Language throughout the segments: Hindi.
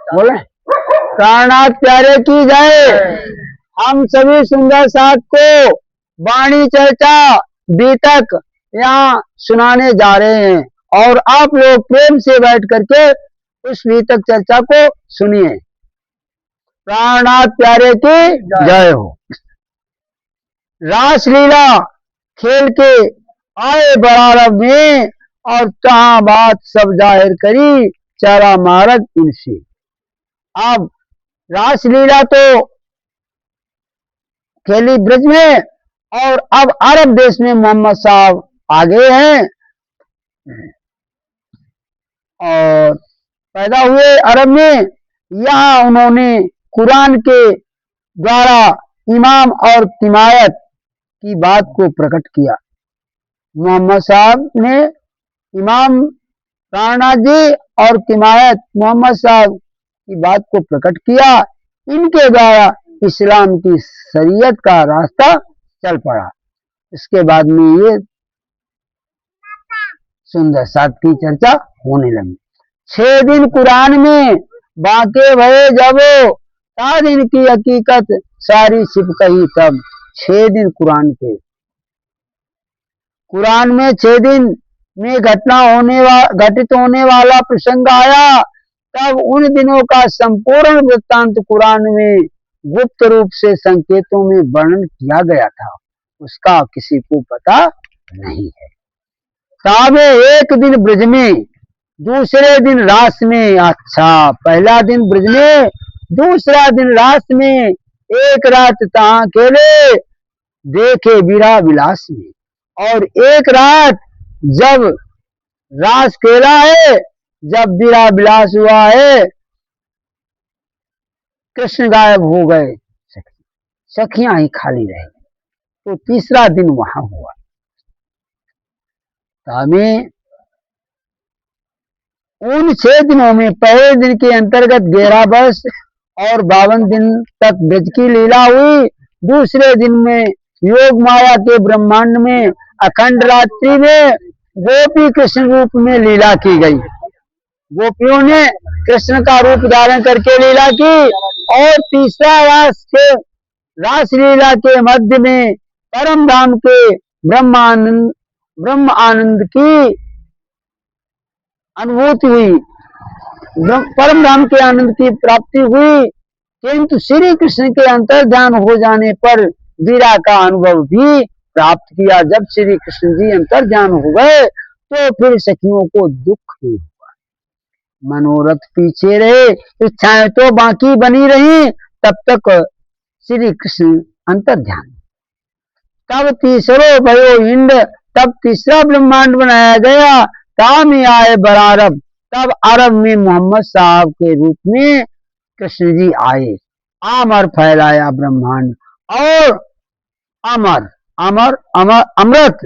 बोले प्राणनाथ प्यारे की जय। हम सभी सुंदर साथ को वाणी चर्चा बीतक यहाँ सुनाने जा रहे हैं और आप लोग प्रेम से बैठ करके उस बीतक चर्चा को सुनिए। प्राणनाथ प्यारे की जय हो। रासलीला खेल के आए बरारब में और कहाँ बात सब जाहिर करी चारा मारक इनसे। अब रासलीला तो खेली ब्रज में और अब अरब देश में मोहम्मद साहब आ गए हैं और पैदा हुए अरब में। यहाँ उन्होंने कुरान के द्वारा इमाम और तिमायत की बात को प्रकट किया। मोहम्मद साहब ने इमाम प्राणनाथ जी और तिमायत मोहम्मद साहब की बात को प्रकट किया। इनके द्वारा इस्लाम की शरीयत का रास्ता चल पड़ा। इसके बाद में ये सुंदर साथ की चर्चा होने लगी। 6 दिन कुरान में बाके भये जब ता दिन की हकीकत सारी छिप कही तब। 6 दिन कुरान में 6 दिन में घटित होने वाला प्रसंग आया। तब उन दिनों का संपूर्ण वृत्तांत कुरान में गुप्त रूप से संकेतों में वर्णन किया गया था। उसका किसी को पता नहीं है। ताबे एक दिन ब्रज में दूसरे दिन रास में। अच्छा, पहला दिन ब्रज में दूसरा दिन रास में। एक रात तहाँ खेले देखे बीरा विलास में। और एक रात जब रास खेला है, जब बीरा विलास हुआ है, कृष्ण गायब हो गए, सखियां ही खाली रही। तो तीसरा दिन वहां हुआ। हमें उन 6 दिनों में पहले दिन के अंतर्गत 11 वर्ष और 52 दिन तक ब्रज की लीला हुई। दूसरे दिन में योग माया के ब्रह्मांड में अखंड रात्रि में गोपी कृष्ण रूप में लीला की गई। गोपियों ने कृष्ण का रूप धारण करके लीला की। और तीसरा रास लीला के मध्य में परम धाम के ब्रह्म आनंद की अनुभूति हुई, परम धाम के आनंद की प्राप्ति हुई। किंतु श्री कृष्ण के अंतर्ध्यान हो जाने पर वीरा का अनुभव भी प्राप्त किया। जब श्री कृष्ण जी अंतर्ध्यान हो गए तो फिर सखियों को दुख नहीं हुआ। मनोरथ पीछे रहे, इच्छाएं तो बाकी बनी रही। तब तक श्री कृष्ण अंतर्ध्यान। तब तीसरो भयो इंड, तब तीसरा ब्रह्मांड बनाया गया। ताम आए बरारब, तब अरब में मोहम्मद साहब के रूप में कृष्ण जी आए। आमर फैलाया ब्रह्मांड और अमृत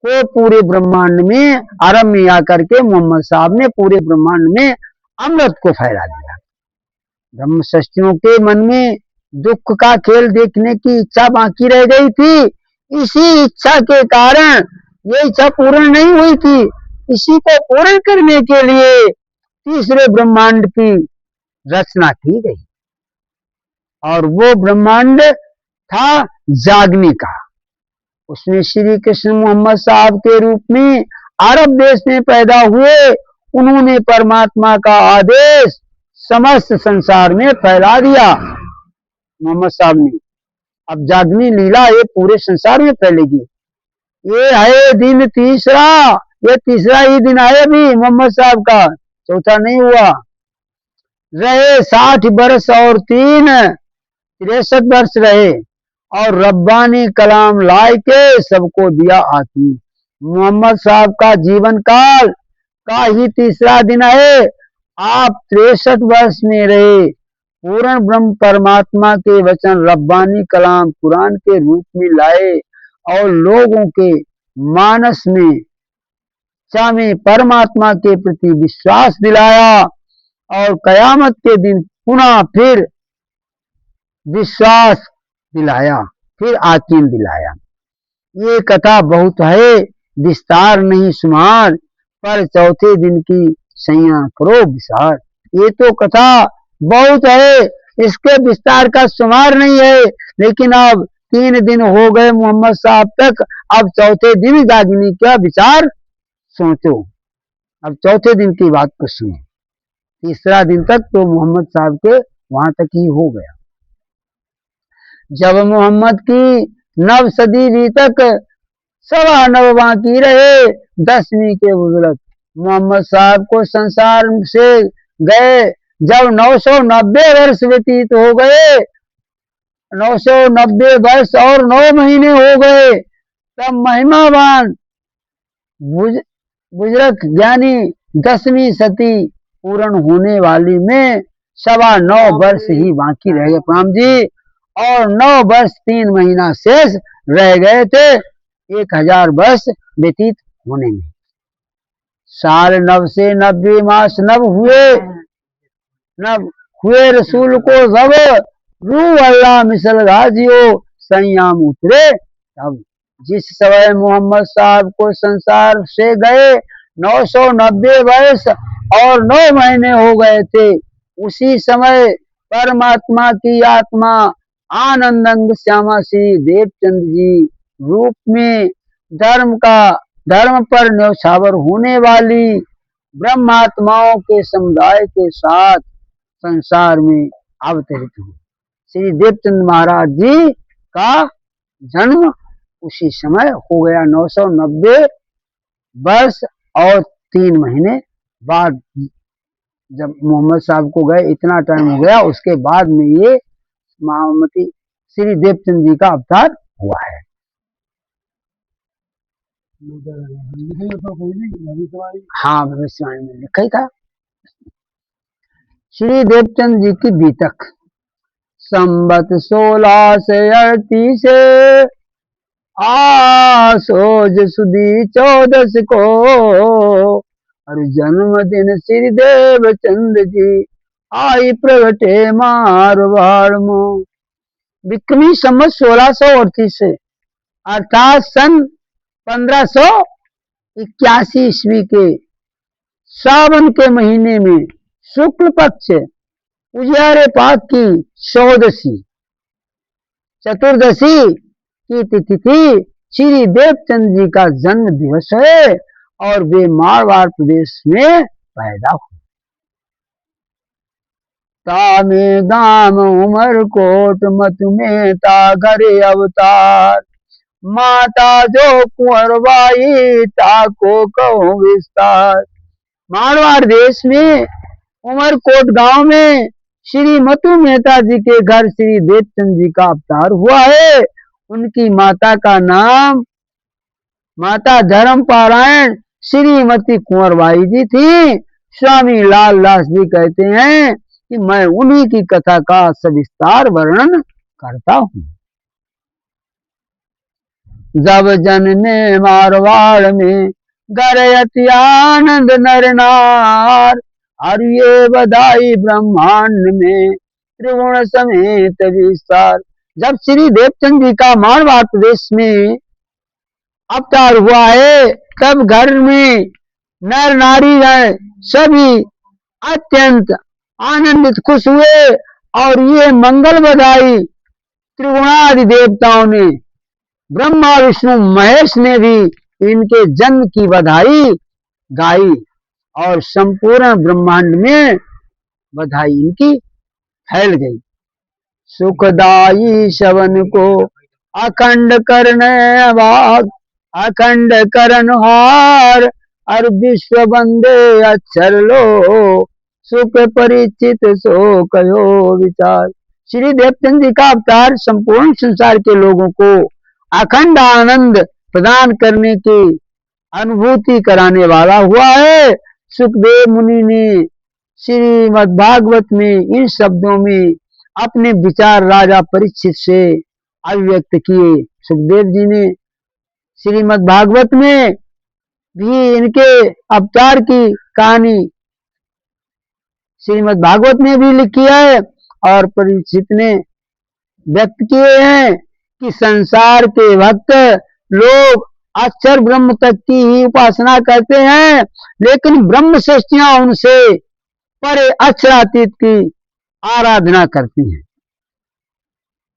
को पूरे ब्रह्मांड में अरब में आकर के मोहम्मद साहब ने पूरे ब्रह्मांड में अमृत को फैला दिया। ब्रह्म सृष्टियों के मन में दुख का खेल देखने की इच्छा बाकी रह गई थी। इसी इच्छा के कारण ये इच्छा पूर्ण नहीं हुई थी। इसी को पूर्ण करने के लिए तीसरे ब्रह्मांड की रचना की गई और वो ब्रह्मांड था जागने का। उसमें श्री कृष्ण मोहम्मद साहब के रूप में अरब देश में पैदा हुए। उन्होंने परमात्मा का आदेश समस्त संसार में फैला दिया मोहम्मद साहब ने। अब जागनी लीला ये पूरे संसार में फैलेगी। ये है दिन तीसरा, ये तीसरा ही दिन है अभी मोहम्मद साहब का, चौथा नहीं हुआ। रहे 60 वर्ष और 63 वर्ष रहे और रब्बानी कलाम लाए के सबको दिया आती। मोहम्मद साहब का जीवन काल का ही तीसरा दिन है। आप 63 वर्ष में रहे। पूर्ण ब्रह्म परमात्मा के वचन रब्बानी कलाम कुरान के रूप में लाए और लोगों के मानस में में परमात्मा के प्रति विश्वास दिलाया और कयामत के दिन पुनः फिर विश्वास दिलाया, फिर आकीन दिलाया। ये कथा बहुत है, विस्तार नहीं सुमार, पर चौथे दिन की सैया करो विसार। ये तो कथा बहुत है, इसके विस्तार का शुमार नहीं है। लेकिन अब 3 दिन हो गए मोहम्मद साहब तक, अब चौथे दिन जागने का विचार सोचो। अब चौथे दिन की बात को सुनो। तीसरा दिन तक तो मोहम्मद साहब के वहां तक ही हो गया। जब मोहम्मद की 9 सदी भी तक 9.25 बाकी रहे, 10वीं के बुजुर्ग मोहम्मद साहब को संसार से गए। जब 990 वर्ष व्यतीत हो गए, 990 वर्ष और 9 महीने हो गए, तब महिमावान बुजुर्ग ज्ञानी 10वीं सदी पूर्ण होने वाली में 9.25 वर्ष ही बाकी रह गए प्रणाम जी, और 9 वर्ष 3 महीना शेष रह गए थे 1000 वर्ष व्यतीत होने में। साल 9 से 90 मास नब हुए रसूल को जब रू अल्लाह मिसल गाजियो संयाम उतरे तब। जिस समय मोहम्मद साहब को संसार से गए 990 वर्ष और 9 महीने हो गए थे, उसी समय परमात्मा की आत्मा आनंद श्यामा श्री देवचंद जी रूप में धर्म पर न्यौछावर होने वाली ब्रह्मात्माओं के समुदाय के साथ संसार में अवतरित हुए। श्री देवचंद महाराज जी का जन्म उसी समय हो गया 990 वर्ष और 3 महीने बाद। जब मोहम्मद साहब को गए इतना टाइम हो गया, उसके बाद में ये महामती श्री देवचंद जी का अवतार हुआ है। हाँ, भविष्यवाणी में लिखा ही था। श्री देवचंद जी की बीतक संबत 1638 आसोज सुदी 14 को और जन्मदिन श्री देवचंद जी आई प्रगटे मारवाड़ में। विक्रमी संवत 1638 से अर्थात सन 1581 ईस्वी के सावन के महीने में शुक्ल पक्ष उजियारे पाक की चतुर्दशी की तिथि थी। श्री देवचंद जी का जन्म दिवस है और वे मारवाड़ प्रदेश में पैदा हुए। तामे गाम उमरकोट मत में ता घरे अवतार, माता जो कुंवरबाई ताको कहो विस्तार। मारवाड़ देश में उमरकोट गांव में श्री मथु मेहता जी के घर श्री देवचंद जी का अवतार हुआ है। उनकी माता का नाम माता धर्मपारायण श्रीमती कुंवरबाई जी थी। स्वामी लाल दास जी कहते हैं कि मैं उन्हीं की कथा का सविस्तार वर्णन करता हूँ। जब जनने मारवाड़ में गरयति आनंद नर नार, और ये बधाई ब्रह्मांड में त्रिगुण समेत विस्तार। जब श्री देवचंद जी का मारवाड़ प्रदेश में अवतार हुआ है, तब घर में नर नारी गण सभी अत्यंत आनंदित खुश हुए, और ये मंगल बधाई त्रिगुणादि देवताओं ने, ब्रह्मा विष्णु महेश ने भी इनके जन्म की बधाई गाई, और संपूर्ण ब्रह्मांड में बधाई इनकी फैल गई। सुखदाई शवन को अखंड करने भाग, अखंड करनहार, और विश्व बंदे अक्षर लो, सुख परिचित सो कहो विचार। श्री देवचंद जी का अवतार संपूर्ण संसार के लोगों को अखंड आनंद प्रदान करने की अनुभूति कराने वाला हुआ है। सुखदेव मुनि ने श्रीमद् भागवत में इन शब्दों में अपने विचार राजा परीक्षित से अभिव्यक्त किए। सुखदेव जी ने श्रीमद् भागवत में भी इनके अवतार की कहानी श्रीमद् भागवत में भी लिखी है, और परीक्षित ने व्यक्त किए हैं कि संसार के भक्त लोग अक्षर ब्रह्म तक की ही उपासना करते हैं, लेकिन ब्रह्म सृष्टियां उनसे परे अक्षरातीत की आराधना करती हैं।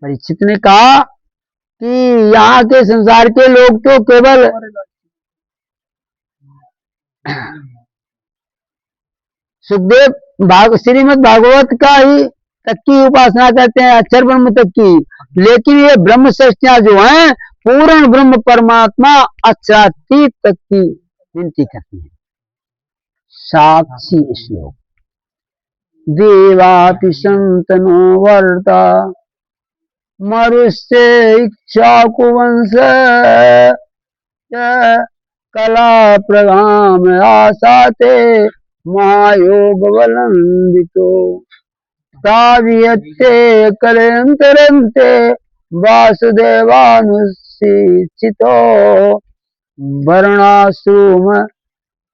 परीक्षित ने कहा कि यहाँ के संसार के लोग तो केवल सुखदेव श्रीमद् भागवत का ही तक की उपासना करते हैं, अक्षर ब्रह्म तक की, लेकिन ये ब्रह्म सृष्टियां जो हैं पूर्ण ब्रह्म परमात्मा अक्षरातीत तक की विनती करती है। साक्षी श्लोक देवाति संतनो वर्ता मरुष्य इक्ष्वाकुवंश कला प्रगाम आसाते महायोग बलंदितो तावियत्ते कलेंतरंते वासुदेवानुशिक्षितो वर्णाश्रम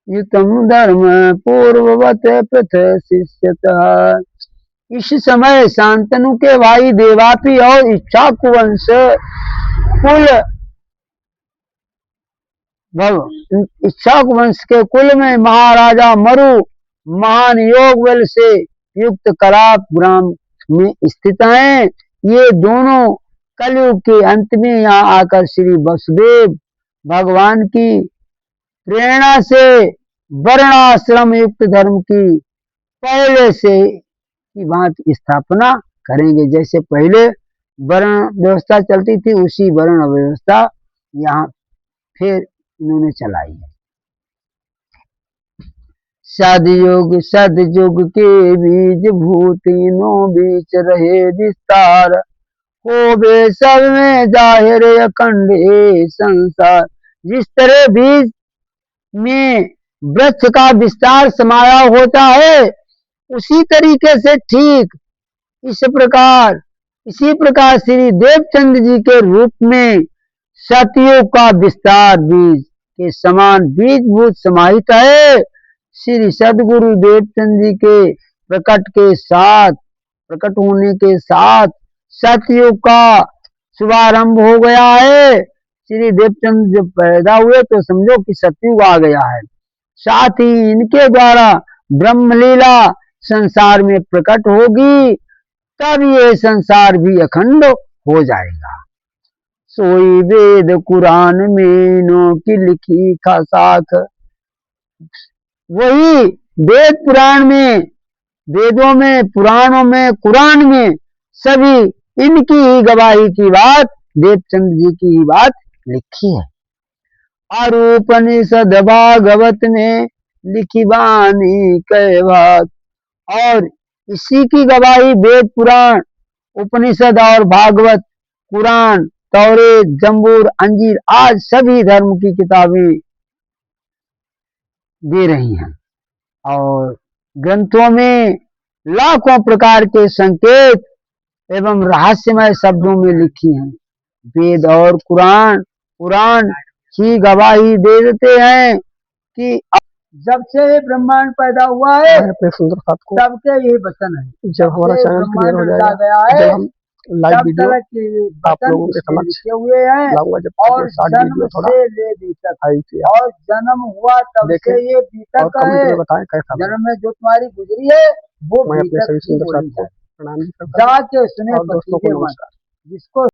युतम धर्म पूर्ववत प्रथिष्यतः। इस समय शांतनु के भाई देवापी और इक्ष्वाकुवंश कुल इक्ष्वाकुवंश के कुल में महाराजा मरु महान योग बल से युक्त कलाप ग्राम में स्थित हैं। ये दोनों कलयुग के अंत में यहाँ आकर श्री वसुदेव भगवान की प्रेरणा से वर्णाश्रम युक्त धर्म की पहले से की भांति स्थापना करेंगे। जैसे पहले वर्ण व्यवस्था चलती थी उसी वर्ण व्यवस्था यहाँ फिर इन्होंने चलाई है। सदयुग के बीज भूतिनों बीच रहे विस्तार हो बे सब में जाहिर अखंड संसार। जिस तरह बीज में वृक्ष का विस्तार समाया होता है उसी तरीके से ठीक इसी प्रकार श्री देवचंद जी के रूप में सतयुग का विस्तार बीज के समान बीजभूत समाहित है। श्री सदगुरु देवचंद जी के प्रकट होने के साथ सतयुग का शुभारंभ हो गया है। श्री देवचंद जब पैदा हुए तो समझो कि सतयुग आ गया है। साथ ही इनके द्वारा ब्रह्मलीला संसार में प्रकट होगी, तब ये संसार भी अखंड हो जाएगा। सोई वेद कुरान में नो की लिखी खासाक, वही वेद पुराण में, वेदों में, पुराणों में, कुरान में सभी इनकी ही गवाही की बात, देवचंद जी की ही बात लिखी है। उपनिषद भागवत में लिखी बानी कह बात, और इसी की गवाही वेद पुराण, उपनिषद और भागवत, कुरान, तौरेत, जंबूर, अंजीर आज सभी धर्म की किताबें दे रही हैं। और ग्रंथों में लाखों प्रकार के संकेत एवं रहस्यमय शब्दों में लिखी हैं। वेद और पुराण की गवाही दे देते हैं कि जब से ये ब्रह्मांड पैदा हुआ है अपने सुंदर साथ को तब के ये वचन है। जब हमारा चैनल क्लियर हो जाएगा, जब हम लाइव वीडियो आप लोगों के समक्ष हुए हैं लाऊंगा, जब और शॉर्ट वीडियो थोड़ा और जन्म हुआ तब से ये बीतक है। बताएं कैसा जन्म में जो तुम्हारी गुजरी है वो मैं अपने सभी सुंदर साथ को प्रणाम भी करता हूं जाके सुने और दोस्तों को नमस्कार। जिसको